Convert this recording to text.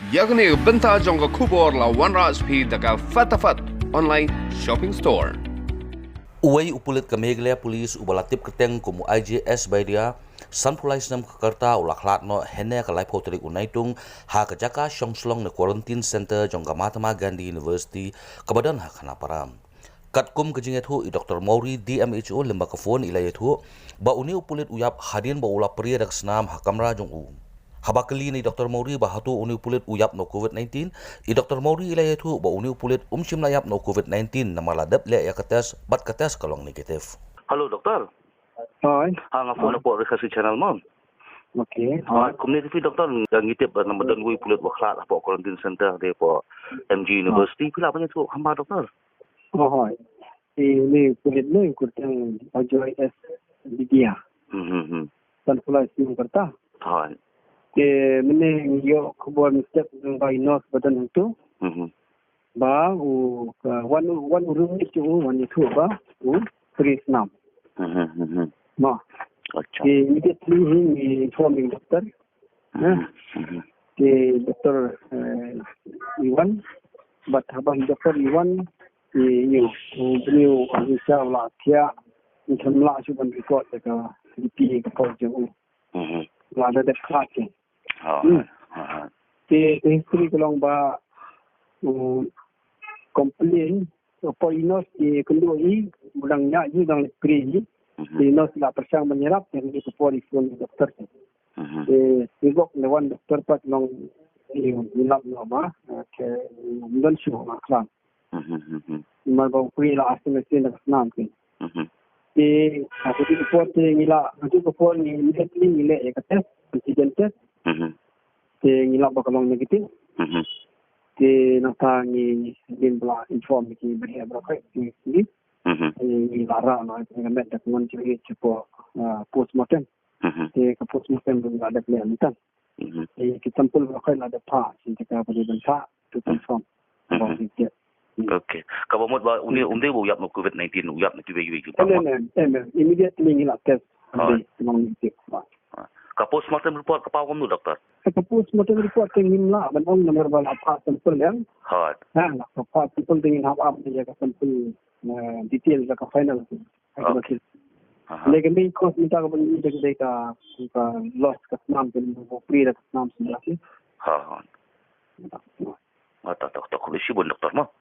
yakni benta jongga kubor la OneRaspi daga fatafat online shopping store. Uway upulit kameglia polis ubalatip keteng kumu IJS by dia Sanpulais nam Jakarta ula Khlad no hene ka life hotelik unaitung ha ka Jaka Shong Slung na quarantine center jongga Mahatma Gandhi University kabadan ha Khanapara. Katkum kejinget hu i Dr. Mauri DMHO lembaga phone ilayet hu ba uni upulit uyap hadin ba ula priya dak senam ha kamra jong u. Habakali ni Dr. Mauri bahatu uni upulit uyap no COVID-19 i Dr. Mauri ilayet hu ba uni upulit umsim layap no COVID-19 na maladap le ya kates bat kates kalong negatif. Halo doktor. Hai. Nga phone po RiKhasi channel mo. Okey. Community doktor yang ngitip nama dan gue Pulit Mlp po quarantine center de po MG University pila pa tu hamba doktor. Hai. Ini Pulit ni kurang IJS di dia. Dan pula Sing Jakarta. Hai. Ke mene yo kubur mistake by north badan itu. Ba one room itu one itu ba Krisnam. Ma. Acha. Immediately he informing doctor. Ke doktor Iwan, but habang doktor Iwan beliau insyaAllah dia macam lah cuba report dekat DP ke Pojok. Ada dekat je. Ke history kalau ba complain apa inos di kedua ini budangnya je dalam negeri inos tidak persang menyerap yang itu polisi doktor. Tengok lewan doktor pas long minat nama ke dan semua maklam. Mereka beri lah asal mesin dan senam ke. Aku tu report ngila, aku report ni ngila ya kata presiden test. Ngila bakal negatif. Nata ni din bela inform ki beri berapa ni. Lara na dengan dak ngon ciri cepo postmortem. Ke postmortem belum ada kelihatan. Kita sampel bakal ada pa sehingga boleh bentak to confirm about it. Okay. Kalau mau buat undi uyap no COVID-19 uyap no tiba juga. Immediately ngila test. Negatif. Ka postmortem report ka pawam no doktor. Ka postmortem report tingin la ban ong nomor bal apa sampel yang. Ha. La apa sampel tingin apa dia ka sampel detail ka final. Okay. Lekin ni kos minta ka ban ni ka loss ka nam pen mo free ka nam sila. Ha. Mata doktor ko si bon doktor mo.